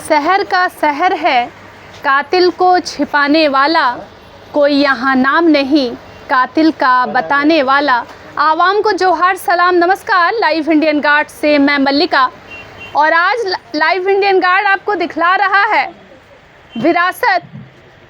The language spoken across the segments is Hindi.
शहर का शहर है कातिल को छिपाने वाला, कोई यहाँ नाम नहीं कातिल का बताने वाला। आवाम को जोहार सलाम नमस्कार। लाइव इंडियन गार्ड से मैं मल्लिका, और आज लाइव इंडियन गार्ड आपको दिखला रहा है विरासत।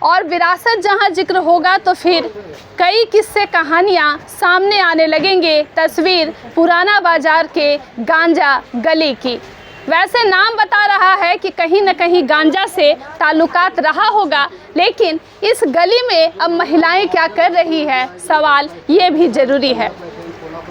और विरासत जहाँ जिक्र होगा तो फिर कई किस्से कहानियाँ सामने आने लगेंगे। तस्वीर पुराना बाज़ार के गांजा गली की। वैसे नाम बता रहा है कि कहीं न कहीं गांजा से ताल्लुकात रहा होगा, लेकिन इस गली में अब महिलाएं क्या कर रही है, सवाल ये भी ज़रूरी है।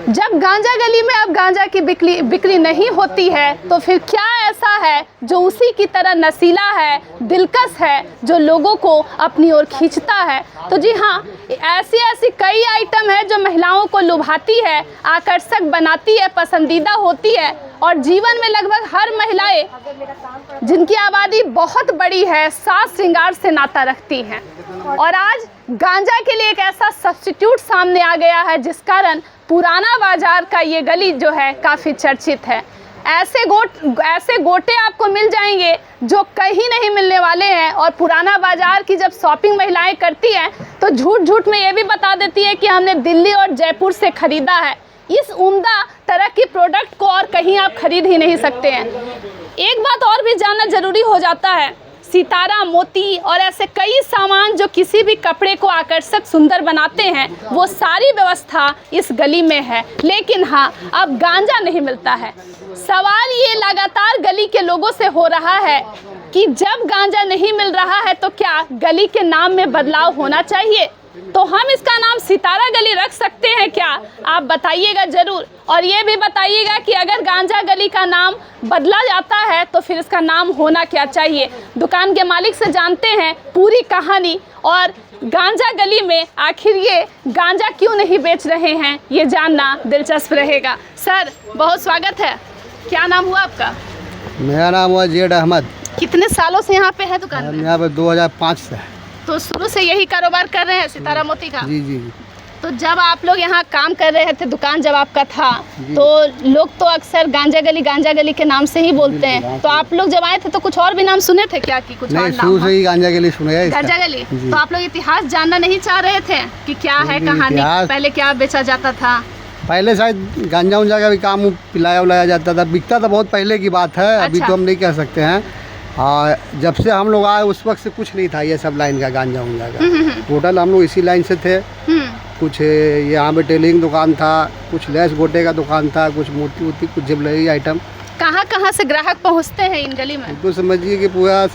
जब गांजा गली में अब गांजा की बिक्री नहीं होती है तो फिर क्या ऐसा है जो उसी की तरह नशीला है, दिलकश है, जो लोगों को अपनी ओर खींचता है? तो जी हाँ, ऐसी कई आइटम है जो महिलाओं को लुभाती है, आकर्षक बनाती है, पसंदीदा होती है। और जीवन में लगभग हर महिलाएं जिनकी आबादी बहुत बड़ी है, साज श्रृंगार से नाता रखती हैं। और आज गांजा के लिए एक ऐसा सब्स्टिट्यूट सामने आ गया है जिस कारण पुराना बाजार का ये गली जो है काफ़ी चर्चित है। ऐसे गोटे आपको मिल जाएंगे जो कहीं नहीं मिलने वाले हैं। और पुराना बाजार की जब शॉपिंग महिलाएं करती हैं तो झूठ में ये भी बता देती है कि हमने दिल्ली और जयपुर से ख़रीदा है। इस उम्दा तरह की प्रोडक्ट को और कहीं आप खरीद ही नहीं सकते हैं। एक बात और भी जानना ज़रूरी हो जाता है, सितारा, मोती और ऐसे कई सामान जो किसी भी कपड़े को आकर्षक सुंदर बनाते हैं, वो सारी व्यवस्था इस गली में है। लेकिन हाँ, अब गांजा नहीं मिलता है। सवाल ये लगातार गली के लोगों से हो रहा है कि जब गांजा नहीं मिल रहा है तो क्या गली के नाम में बदलाव होना चाहिए? तो हम इसका नाम सितारा गली रख सकते हैं क्या? आप बताइएगा ज़रूर। और ये भी बताइएगा कि अगर गांजा गली का नाम बदला जाता है तो फिर इसका नाम होना क्या चाहिए। दुकान के मालिक से जानते हैं पूरी कहानी, और गांजा गली में आखिर ये गांजा क्यों नहीं बेच रहे हैं, ये जानना दिलचस्प रहेगा। सर, बहुत स्वागत है। क्या नाम हुआ आपका? मेरा नाम हुआ जेड अहमद। कितने सालों से यहाँ पे है दुकान में? यहाँ पे 2005 से। तो शुरू से यही कारोबार कर रहे हैं सितारा मोती का? जी जी। तो जब आप लोग यहाँ काम कर रहे थे, दुकान जब आपका था, तो लोग तो अक्सर गांजा गली के नाम से ही बोलते हैं। तो आप लोग जब आए थे तो कुछ और भी नाम सुने थे क्या कि कुछ और नाम? शुरू से ही गांजा गली सुना है। गांजा गली। तो आप लोग इतिहास जानना नहीं चाह रहे थे कि क्या है कहानी, पहले क्या बेचा जाता था? पहले शायद गांजा उंजा का भी काम पिलाया उलाया जाता था, बिकता था, बहुत पहले की बात है। अभी तो हम नहीं कह सकते हैं। जब से हम लोग आए उस वक्त से कुछ नहीं था ये सब लाइन का, गांजा उंजा का। टोटल हम लोग इसी लाइन से थे। कुछ यहाँ पे टेलिंग दुकान था, कुछ लेस गोटे का दुकान था, कुछ मूर्ति वूर्ति, कुछ ज्वेलरी आइटम। कहाँ से ग्राहक पहुँचते हैं इन गली में? तो समझिए कि पूरा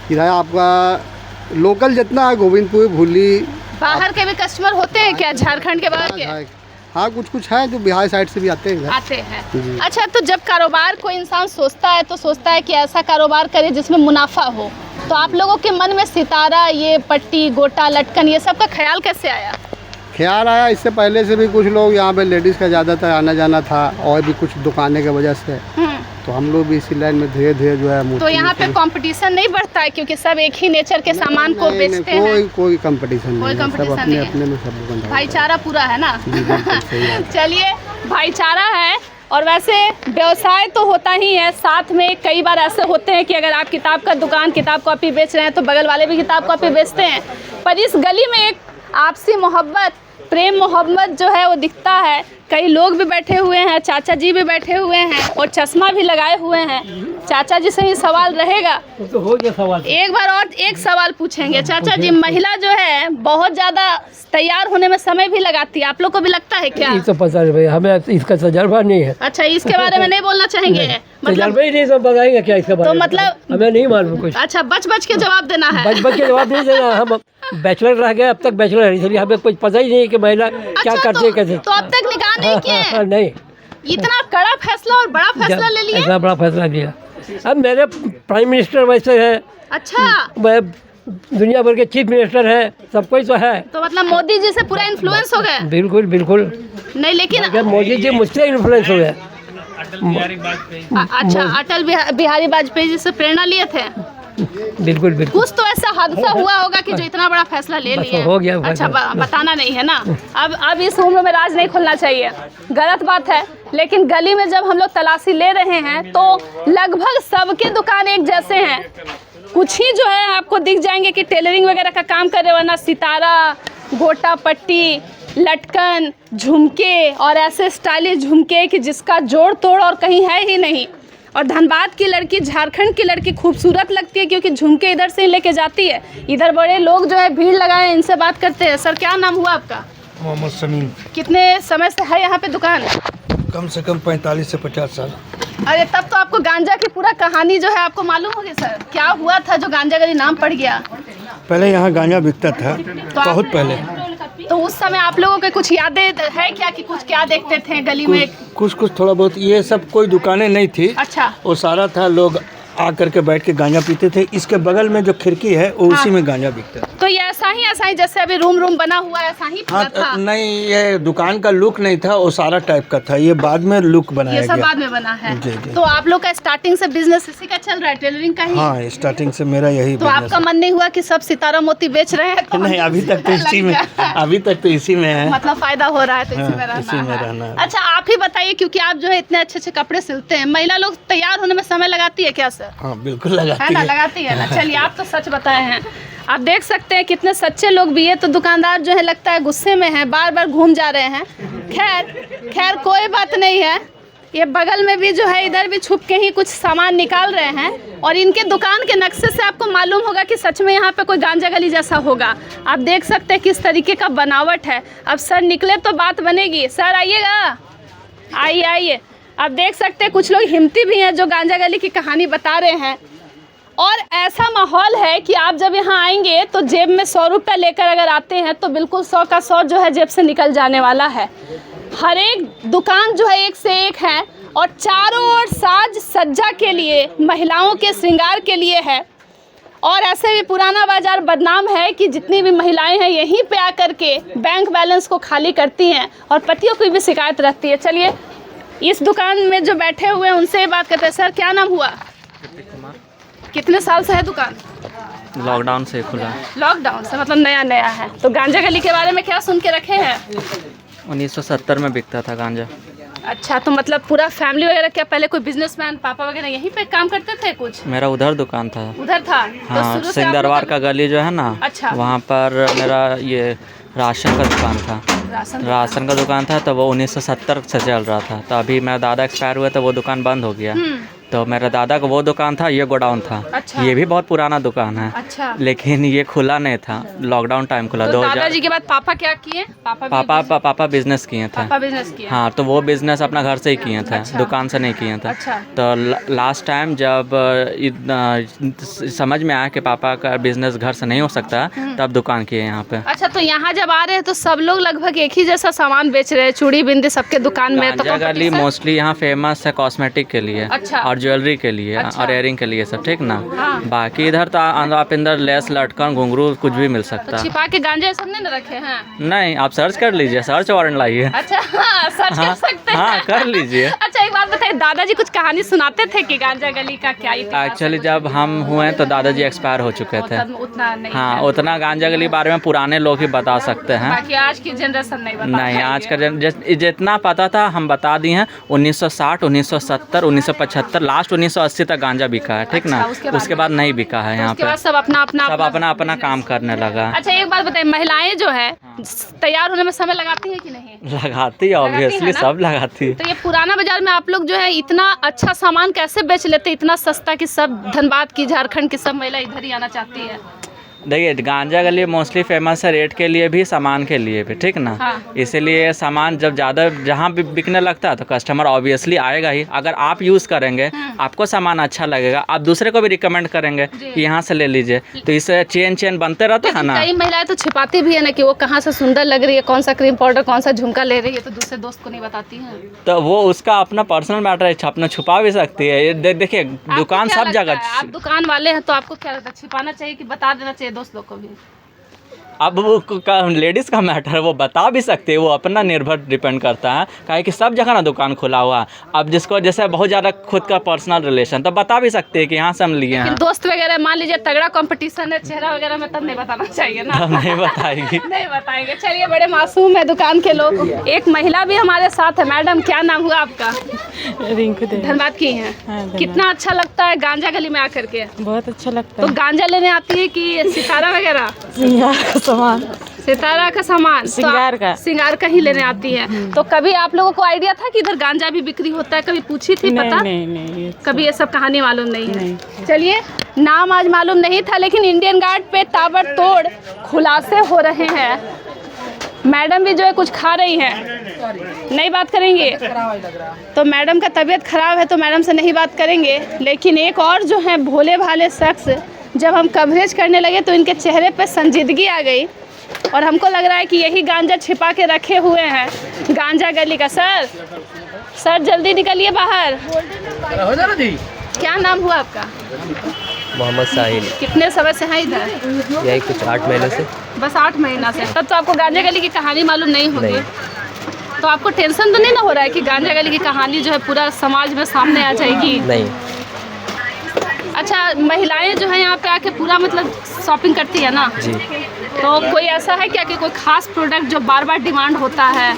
किराया आपका लोकल जितना है, गोविंदपुर, भूली। बाहर के भी कस्टमर होते हैं क्या, झारखंड के बाहर के? हाँ, कुछ है जो बिहार साइड से भी आते हैं। अच्छा, तो जब कारोबार कोई इंसान सोचता है तो सोचता है कि ऐसा कारोबार करे जिसमें मुनाफा हो। तो आप लोगों के मन में सितारा, ये पट्टी, गोटा, लटकन, ये सब का ख्याल कैसे आया? ख्याल आया, इससे पहले से भी कुछ लोग यहाँ पे लेडीज़ का ज़्यादातर आना जाना था, और भी कुछ दुकानें की वजह से। तो हम लोग भी इसी लाइन में धीरे धीरे जो है। तो यहाँ पे कंपटीशन नहीं बढ़ता है क्योंकि सब एक ही नेचर के सामान को बेचते हैं? कोई कंपटीशन नहीं, सब अपने में सब भाईचारा पूरा है ना। चलिए, भाईचारा है। और वैसे व्यवसाय तो होता ही है, साथ में कई बार ऐसे होते हैं कि अगर आप किताब का दुकान, किताब कॉपी बेच रहे हैं तो बगल वाले भी किताब कॉपी बेचते हैं। पर इस गली में एक आपसी मोहब्बत, प्रेम मोहब्बत जो है वो दिखता है। कई लोग भी बैठे हुए हैं, चाचा जी भी बैठे हुए हैं और चश्मा भी लगाए हुए हैं। चाचा जी से ही सवाल रहेगा तो हो गया सवाल। एक बार और एक सवाल पूछेंगे। चाचा जी, महिला जो है बहुत ज़्यादा तैयार होने में समय भी लगाती है, आप लोग को भी लगता है क्या? तो पता नहीं भाई, हमें इसका तजर्बा नहीं है। अच्छा, इसके बारे में नहीं बोलना चाहेंगे? मतलब ही नहीं, तो बताएंगे क्या इसके बारे में? तो मतलब हमें नहीं मालूम कुछ। अच्छा, बच के जवाब देना है? बच के जवाब नहीं देना। हम बैचलर रह गए, अब तक बैचलर है, इसलिए हमें कुछ पता ही नहीं कि महिला क्या करती है, कैसे। तो अब तक निकाह नहीं किए? नहीं। इतना कड़ा फैसला और बड़ा फैसला ले लिया? इतना बड़ा फैसला लिया। अब मेरे प्राइम मिनिस्टर वैसे है। अच्छा, दुनिया भर के चीफ मिनिस्टर है, सब कोई तो है। तो मतलब मोदी जी से पूरा इन्फ्लुएंस हो गए? बिल्कुल बिल्कुल नहीं, लेकिन मोदी जी मुझसे इन्फ्लुएंस हो गए। अच्छा, अटल बिहारी वाजपेयी जी से प्रेरणा लिए थे? बिल्कुल बिल्कुल। कुछ तो ऐसा हादसा हुआ होगा कि जो इतना बड़ा फैसला ले लिया। हो गया। अच्छा, बताना नहीं है ना। अब इस उम्र में राज नहीं खुलना चाहिए, गलत बात है। लेकिन गली में जब हम लोग तलाशी ले रहे हैं तो लगभग सबके दुकान एक जैसे हैं। कुछ ही जो है आपको दिख जाएंगे कि टेलरिंग वगैरह का काम कर रहे, वरना सितारा, गोटा पट्टी, लटकन, झुमके और ऐसे स्टाइलिश झुमके कि जिसका जोड़ तोड़ और कहीं है ही नहीं। और धनबाद की लड़की, झारखंड की लड़की खूबसूरत लगती है क्योंकि झुमके इधर से लेके जाती है। इधर बड़े लोग जो है भीड़ लगाए, इनसे बात करते हैं। सर क्या नाम हुआ आपका? मोहम्मद समीम। कितने समय से है यहाँ पे दुकान? कम से कम 45 से 50 साल। अरे तब तो आपको गांजा की पूरा कहानी जो है आपको मालूम होगी सर। क्या हुआ था जो गांजा गली नाम पड़ गया? पहले यहाँ गांजा बिकता था, बहुत पहले। तो उस समय आप लोगों के कुछ यादें है क्या कि कुछ क्या देखते थे गली में? कुछ थोड़ा बहुत, ये सब कोई दुकानें नहीं थी। अच्छा। वो सारा था, लोग आकर के बैठ के गांजा पीते थे। इसके बगल में जो खिड़की है वो उसी में गांजा बिकता है। तो ये ऐसा ही जैसे अभी रूम बना हुआ है, ऐसा ही पूरा था? नहीं, ये दुकान का लुक नहीं था, वो सारा टाइप का था। ये बाद में लुक बनाया ये सब गया। बाद में बना है। जी, जी। तो आप लोग का स्टार्टिंग से बिजनेस इसी का चल रहा है, टेलरिंग का ही? हाँ, स्टार्टिंग से मेरा यही तो आपका मन नहीं हुआ कि सब सितारा मोती बेच रहे हैं तो नहीं, अभी तक तो इसी में, अभी तक तो इसी में है। मतलब फायदा हो रहा है तो इसी में रहना इसी में है। रहना है। अच्छा आप ही बताइए, क्योंकि आप जो है इतने अच्छे अच्छे कपड़े सिलते हैं, महिला लोग तैयार होने में समय लगाती है क्या सर? हाँ बिल्कुल है लगाती ना, है। लगाती है ना। चलिए आप तो सच बताए हैं। आप देख सकते हैं कितने सच्चे लोग भी है। तो दुकानदार जो है लगता है गुस्से में है, बार बार घूम जा रहे हैं। खैर कोई बात नहीं है। ये बगल में भी जो है, इधर भी छुप के ही कुछ सामान निकाल रहे हैं। और इनके दुकान के नक्शे से आपको मालूम होगा कि सच में यहाँ पे कोई गांजा गली जैसा होगा। आप देख सकते हैं किस तरीके का बनावट है। अब सर निकले तो बात बनेगी। सर आइएगा, आइए। आप देख सकते हैं कुछ लोग हिम्मती भी हैं जो गांजा गली की कहानी बता रहे हैं। और ऐसा माहौल है कि आप जब यहाँ आएंगे तो जेब में 100 रुपये लेकर अगर आते हैं तो बिल्कुल 100 का 100 जो है जेब से निकल जाने वाला है। हर एक दुकान जो है एक से एक है और चारों ओर साज सज्जा के लिए, महिलाओं के श्रृंगार के लिए है। और ऐसे भी पुराना बाजार बदनाम है कि जितनी भी महिलाएं हैं यहीं पे आकर के बैंक बैलेंस को खाली करती हैं और पतियों की भी शिकायत रहती है। चलिए इस दुकान में जो बैठे हुए हैं उनसे बात करते हैं। सर क्या नाम हुआ? कितने साल से है दुकान? लॉकडाउन से खुला। लॉकडाउन से मतलब नया है। तो गांजा गली के बारे में क्या सुन के रखे हैं? 1970 में बिकता था गांजा। अच्छा, तो मतलब पूरा फैमिली वगैरह क्या पहले कोई बिजनेसमैन पापा वगैरह यहीं पे काम करते थे कुछ? मेरा उधर दुकान था। उधर था? हाँ, तो शुरू से सिंह आप दरबार लोग- का गली जो है ना, अच्छा। वहाँ पर मेरा ये राशन का दुकान था। राशन का दुकान था तो वो 1970 से चल रहा था। तो अभी मेरा दादा एक्सपायर हुआ तो वो दुकान बंद हो गया। तो मेरा दादा का वो दुकान था, ये गोडाउन था। अच्छा। ये भी बहुत पुराना दुकान है। अच्छा। लेकिन ये खुला नहीं था, लॉकडाउन टाइम खुला। तो 2000। दादाजी के बाद पापा क्या किए? पापा बिजनेस किए थे। पापा बिजनेस किए। हाँ, तो वो बिजनेस अपना घर से ही किए थे। अच्छा। दुकान से नहीं किए थे। अच्छा। तो लास्ट टाइम जब समझ में आया कि पापा का बिजनेस घर से नहीं हो सकता, तब दुकान किए यहाँ पे। अच्छा, तो यहाँ जब आ रहे हैं तो सब लोग लगभग एक ही जैसा सामान बेच रहे हैं, चूड़ी बिंदी सबके दुकान में। तो गांजा गली competition- मोस्टली यहाँ फेमस है कॉस्मेटिक के लिए। अच्छा। और ज्वेलरी के लिए। अच्छा। और इयरिंग के लिए सब, ठीक ना। हाँ। बाकी इधर तो आप अंदर लेस, लटकन, घुंघरू कुछ भी मिल सकता तो है। छिपा के गांजा सब नहीं न रखे हैं? नहीं, आप सर्च कर लीजिए, सर्च वारंट लाइए। अच्छा हाँ, सर्च कर सकते हैं। हाँ, कर लीजिए। अच्छा एक बात बताइए, दादाजी कुछ कहानी सुनाते थे कि गांजा गली का क्या इतिहास है? एक्चुअली जब हम हुए तो दादाजी एक्सपायर हो चुके थे। उतना नहीं हाँ, है। उतना गांजा गली बारे में पुराने लोग ही बता सकते हैं। बाकी आज की जनरेशन नहीं बता नहीं, आज का पाएंगे। जितना पता था हम बता दिए हैं। 1960, 1970, 1975, लास्ट 1980 तक गांजा बिका है, ठीक ना। अच्छा, उसके बाद नहीं बिका है यहाँ उसके पे। बाद सब अपना अपना काम करने लगा। अच्छा एक बात बताइए, महिलाएं जो है तैयार होने में समय लगाती है कि नहीं? लगाती है, ऑब्वियसली ना? सब लगाती है। तो ये पुराना बाजार में आप लोग जो है इतना अच्छा सामान कैसे बेच लेते, इतना सस्ता कि सब धनबाद की, झारखंड की सब महिला इधर ही आना चाहती है? देखिए, गांजा गली मोस्टली फेमस है रेट के लिए भी, सामान के लिए भी, ठीक ना। हाँ। इसीलिए सामान जब ज़्यादा जहाँ भी बिकने लगता है तो कस्टमर ऑब्वियसली आएगा ही। अगर आप यूज़ करेंगे, आपको सामान अच्छा लगेगा, आप दूसरे को भी रिकमेंड करेंगे कि यहाँ से ले लीजिए। तो इससे चेन बनते रहते हैं ना। कई महिलाएं तो छिपाती भी है ना कि वो कहाँ से सुंदर लग रही है, कौन सा क्रीम पाउडर, कौन सा झुमका ले रही है, तो दूसरे दोस्त को नहीं बताती है। तो वो उसका अपना पर्सनल मैटर है, अपना छुपा भी सकती है। ये देखिए, दुकान सब जगह। आप दुकान वाले हैं तो आपको क्या लगता है, छिपाना चाहिए कि बता देना चाहिए दोस्त लोग को भी? अब वो लेडीज़ का मैटर है, वो बता भी सकते हैं, वो अपना निर्भर डिपेंड करता है, काहे कि सब जगह ना दुकान खुला हुआ है। अब जिसको जैसे बहुत ज़्यादा खुद का पर्सनल रिलेशन, तो बता भी सकते हैं कि यहाँ से हम लिए हैं। दोस्त वगैरह मान लीजिए तगड़ा कंपटीशन है चेहरा वगैरह में, तब नहीं बताना चाहिए ना। हम नहीं बताएंगे। नहीं बताएंगे। चलिए, बड़े मासूम है दुकान के लोग। एक महिला भी हमारे साथ है। मैडम, क्या नाम हुआ आपका? रिंकू दे। धनबाद की हैं। धनबाद। कितना अच्छा लगता है गांजा गली में आकर के? बहुत अच्छा लगता तो है। गांजा लेने आती है कि सितारा वगैरह? श्रृंगार का सामान, सितारा का सामान, श्रृंगार का। श्रृंगार का ही लेने आती है। तो कभी आप लोगों को आइडिया था कि इधर गांजा भी बिक्री होता है? कभी पूछी थी? नहीं पता नहीं ये कभी ये सब कहानी मालूम नहीं है? नहीं। चलिए, नाम आज मालूम नहीं था, लेकिन इंडियन गार्ड पे ताबड़तोड़ खुलासे हो रहे हैं। मैडम भी जो है कुछ खा रही हैं, नहीं बात करेंगे। तो मैडम का तबीयत खराब है तो मैडम से नहीं बात करेंगे। लेकिन एक और जो है भोले भाले शख्स, जब हम कवरेज करने लगे तो इनके चेहरे पे संजीदगी आ गई और हमको लग रहा है कि यही गांजा छिपा के रखे हुए हैं गांजा गली का। सर जल्दी निकलिए बाहर। क्या नाम हुआ आपका? मोहम्मद साहिल। कितने समय से हैं इधर? यही कुछ 8 महीने से। बस 8 महीना से। तब तो आपको गांजा गली की कहानी मालूम नहीं होगी। नहीं। तो आपको टेंशन तो नहीं ना हो रहा है कि गांजा गली की कहानी जो है पूरा समाज में सामने आ जाएगी? नहीं। अच्छा, महिलाएं जो है यहाँ पे आके पूरा मतलब शॉपिंग करती है ना? जी। तो कोई ऐसा है क्या कि कोई खास प्रोडक्ट जो बार बार डिमांड होता है?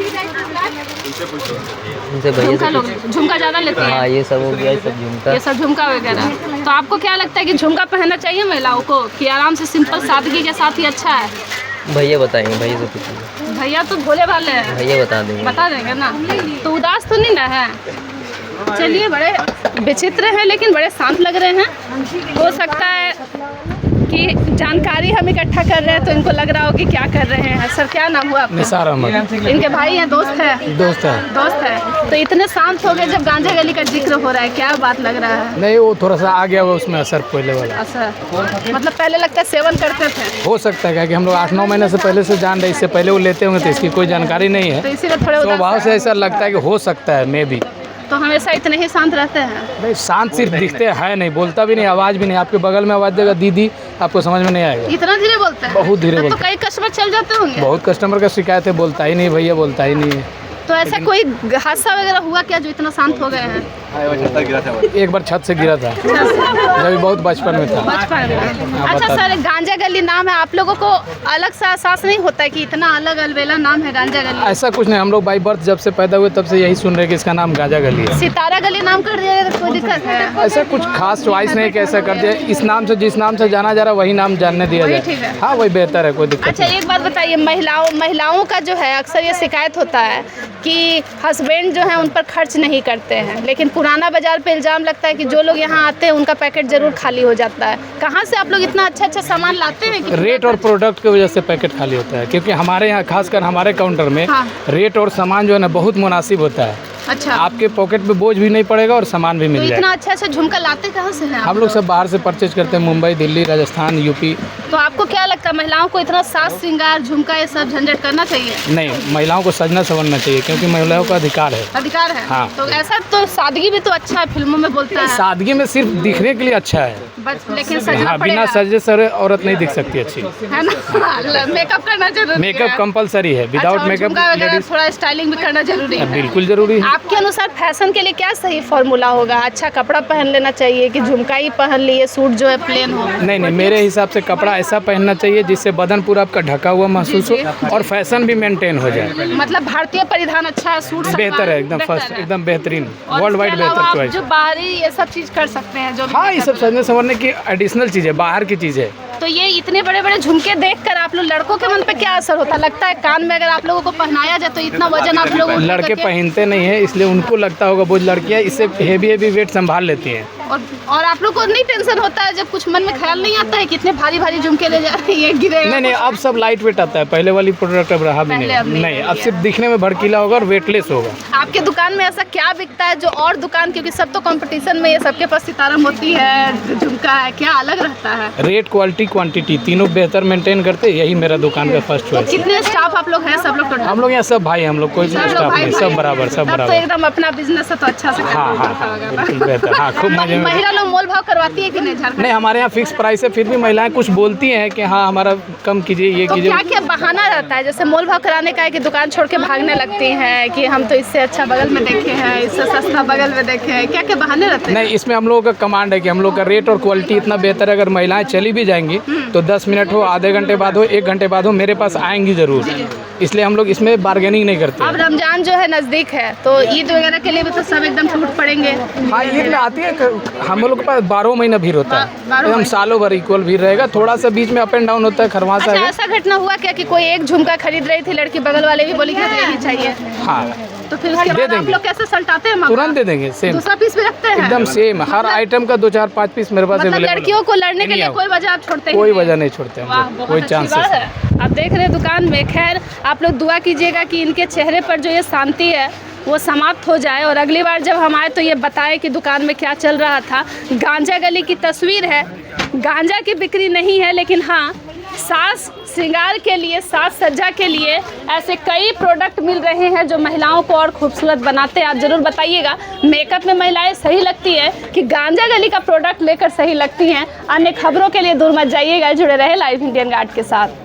उनसे भैया झुमका से लोग झुमका ज़्यादा लेते हैं? हाँ, ये सब हो गया, ये सब झुमका। ये सब झुमका वगैरह। तो आपको क्या लगता है कि झुमका पहनना चाहिए महिलाओं को, कि आराम से सिंपल सादगी के साथ ही अच्छा है? भैया बताएंगे, भैया से पूछिए। भैया तो भोले भाले हैं, भैया बता देंगे। बता देंगे ना। तो उदास तो नहीं ना है? चलिए, बड़े विचित्र हैं लेकिन बड़े शांत लग रहे हैं। हो सकता है कि जानकारी हम इकट्ठा कर रहे हैं तो इनको लग रहा हो कि क्या कर रहे हैं। सर, क्या नाम हुआ आपका? निसार अहमद। इनके भाई हैं, दोस्त है? दोस्त है। दोस्त है। तो इतने शांत हो गए जब गांजा गली का जिक्र हो रहा है, क्या बात लग रहा है? नहीं, वो थोड़ा सा आ गया वो उसमें असर पहले वाला। अच्छा, मतलब पहले लगता है सेवन करते थे? हो सकता है, क्या कि हम लोग 8-9 महीने से पहले से जान रहे, इससे पहले वो लेते होंगे तो इसकी कोई जानकारी नहीं तो है। इसीलिए थोड़े उदास स्वभाव से ऐसा लगता है कि हो सकता है, मे भी। तो हमेशा इतने ही शांत रहते हैं? नहीं, शांत सिर्फ दिखते हैं, नहीं बोलता भी नहीं, आवाज़ भी नहीं। आपके बगल में आवाज़ देगा दीदी, आपको समझ में नहीं आएगा। इतना धीरे बोलते हैं? बहुत धीरे तो बोलते कई कस्टमर चल जाते होंगे। बहुत कस्टमर का शिकायत है, बोलता ही नहीं भैया, बोलता ही नहीं है। तो ऐसा कोई हादसा वगैरह हुआ क्या जो इतना शांत हो गए हैं? एक बार छत से गिरा था, जब बहुत बचपन में था। बचपन में। अच्छा बता सर, गांजा गली नाम है, आप लोगों को अलग सा एहसास नहीं होता है कि इतना अलग अलबेला नाम है गांजा गली? ऐसा कुछ नहीं, हम लोग बाई बर्थ जब से पैदा हुए तब से यही सुन रहे हैं कि इसका नाम गांजा गली है। सितारा गली नाम कर दिया तो कोई दिक्कत है? ऐसा कुछ खास चॉइस नहीं कि ऐसा कर दिया, इस नाम से जिस नाम से जाना जा रहा है वही नाम जानने दिया वही जाए। ठीक है। हाँ, वही बेहतर है, कोई दिक्कत अच्छा, एक बात बताइए, महिलाओं का जो है अक्सर ये शिकायत होता है कि हस्बैंड जो है उन पर खर्च नहीं करते हैं, लेकिन पुराना बाजार पे इल्ज़ाम लगता है कि जो लोग यहाँ आते हैं उनका पैकेट ज़रूर खाली हो जाता है। कहाँ से आप लोग इतना अच्छा सामान लाते हैं कि रेट और प्रोडक्ट की वजह से पैकेट खाली होता है, क्योंकि हमारे यहाँ खासकर हमारे काउंटर में हाँ। रेट और सामान जो है ना बहुत मुनासिब होता है। अच्छा, आपके पॉकेट में बोझ भी नहीं पड़ेगा और सामान भी तो मिल इतना जाएगा। अच्छा अच्छा झुमका लाते कहाँ से हैं हम लोग सब बाहर से परचेज करते हैं, मुंबई, दिल्ली, राजस्थान, यूपी। तो आपको क्या लगता है महिलाओं को इतना साज श्रृंगार झुमका ये सब झंझट करना चाहिए? नहीं, महिलाओं को सजना संवरना चाहिए, क्योंकि महिलाओं का अधिकार है। अधिकार है? हाँ। तो ऐसा तो सादगी भी तो अच्छा है, फिल्मों में बोलता है। सादगी में सिर्फ दिखने के लिए अच्छा है। लेकिन सजना हाँ, पड़ेगा, बिना सजे सरे औरत नहीं दिख सकती अच्छी। है ना? मेकअप करना जरूरी है। मेकअप कंपलसरी है, अच्छा, विदाउट और मेकअप झुमका वगैरह लेडीज थोड़ा स्टाइलिंग भी करना जरूरी है। बिल्कुल जरूरी है। आपके अनुसार फैशन के लिए क्या सही फॉर्मूला होगा? अच्छा कपड़ा पहन लेना चाहिए कि झुमका ही पहन लिए, सूट जो है प्लेन हो? नहीं नहीं, मेरे हिसाब से कपड़ा ऐसा पहनना चाहिए जिससे बदन पूरा आपका ढका हुआ महसूस हो और फैशन भी मेंटेन हो जाए। मतलब भारतीय परिधान अच्छा है, सूट बेहतर है, एकदम फर्स्ट, एकदम बेहतरीन, और वर्ल्ड वाइड इसके अलावा बेहतर आप चॉइस। जो बाहरी ये सब चीज कर सकते हैं जो भी हाँ, ये सब सजने संवरने की एडिशनल चीज़ है, बाहर की चीज़ है। तो ये इतने बड़े बड़े झुमके देखकर आप लोग लड़कों के मन पे क्या असर होता है? लगता है कान में अगर आप लोगों को पहनाया जाए तो इतना वजन आप लोग उठा लड़के करके- पहनते नहीं है, इसलिए उनको लगता होगा बोझ, लड़कियाँ इससे हेवी हेवी वेट संभाल लेती हैं। और आप लोग को नहीं टेंशन होता है जब कुछ मन में ख्याल नहीं आता है कितने भारी भारी झुमके ले जा रहे हैं, ये गिरेगा? नहीं नहीं, अब सब लाइट वेट आता है, पहले वाली प्रोडक्ट अब रहा भी पहले अब नहीं। नहीं नहीं, हो अब गया। सिर्फ दिखने में भड़कीला होगा और वेटलेस होगा। आपके दुकान में ऐसा क्या बिकता है जो और दुकान, क्योंकि सब तो कंपटीशन में, ये सबके पास सितारा मोती है, झुमका है, क्या अलग रहता है? रेट, क्वालिटी, क्वांटिटी तीनों बेहतर मेंटेन करते, यही मेरा दुकान का फर्स्ट चॉइस है। कितने स्टाफ आप लोग हैं? सब लोग टोटल? हम लोग यहाँ सब भाई, हम लोग कोई सब लोग स्टाफ भाई नहीं, भाई सब हैं। बराबर, सब तब तो बराबर। एकदम अपना बिजनेस है तो अच्छा से हाँ हाँ हाँ, बिल्कुल बेहतर। हाँ, खूब मजे समझे मेरी? महिला लोग मोल भाव करवाती है कि नहीं झारखंड? नहीं, हमारे यहाँ फिक्स प्राइस है, फिर भी महिलाएं कुछ बोलती हैं कि हाँ हमारा कम कीजिए, ये तो कीजिए। क्या क्या बहाना रहता है? जैसे मोल भाव कराने का है कि दुकान छोड़ के भागने लगती हैं कि हम तो इससे अच्छा बगल में देखे हैं, इससे सस्ता बगल में देखे हैं, क्या क्या बहाने रहते हैं? नहीं, इसमें हम लोगों का कमांड है कि हम लोग का रेट और क्वालिटी इतना बेहतर है, अगर महिलाएं चली भी जाएंगी तो 10 मिनट हो, आधे घंटे बाद हो, 1 घंटे बाद हो, मेरे पास आएंगी ज़रूर। इसलिए हम लोग इसमें बार्गेनिंग नहीं करते। अब रमजान जो है नज़दीक है, तो ईद वगैरह के लिए भी तो सब एकदम छूट पड़ेंगे। हाँ, ईद में आती है, हम लोग के पास 12 महीना भीड़ होता है, 12 एकदम सालों भर इक्वल भीड़ रहेगा, थोड़ा सा बीच में अप एंड डाउन होता है, खरवासा अच्छा, है। ऐसा घटना हुआ क्या कि कोई एक झुमका खरीद रही थी लड़की, बगल वाले भी बोली कि तो यही चाहिए, हाँ, तो फिर उसके दे बाद आप देंगे। लोग कैसे सल्टाते हैं? तुरंत दे देंगे, सेम दूसरा पीस भी रखते हैं? एकदम सेम, हर आइटम का 2, 4, 5 पीस मेरे पास मतलब अवेलेबल लड़कियों को लड़ने के नहीं लिए आओ। कोई वजह आप छोड़ते ही कोई नहीं? वजह नहीं छोड़ते हम वाह, लोग, बहुत कोई अच्छी चांसेस बात नहीं। है। आप देख रहे हैं दुकान में, खैर आप लोग दुआ कीजिएगा कि इनके चेहरे पर जो ये शांति है वो समाप्त हो जाए, और अगली बार जब हम आए तो ये बताएं कि दुकान में क्या चल रहा था। गांजा गली की तस्वीर है, गांजा की बिक्री नहीं है, लेकिन हाँ साज श्रृंगार के लिए, साज सज्जा के लिए ऐसे कई प्रोडक्ट मिल रहे हैं जो महिलाओं को और खूबसूरत बनाते हैं। आप ज़रूर बताइएगा मेकअप में महिलाएं सही लगती है कि गांजा गली का प्रोडक्ट लेकर सही लगती हैं। अन्य खबरों के लिए दूर मत जाइएगा, जुड़े रहे लाइव इंडियन गार्ड के साथ।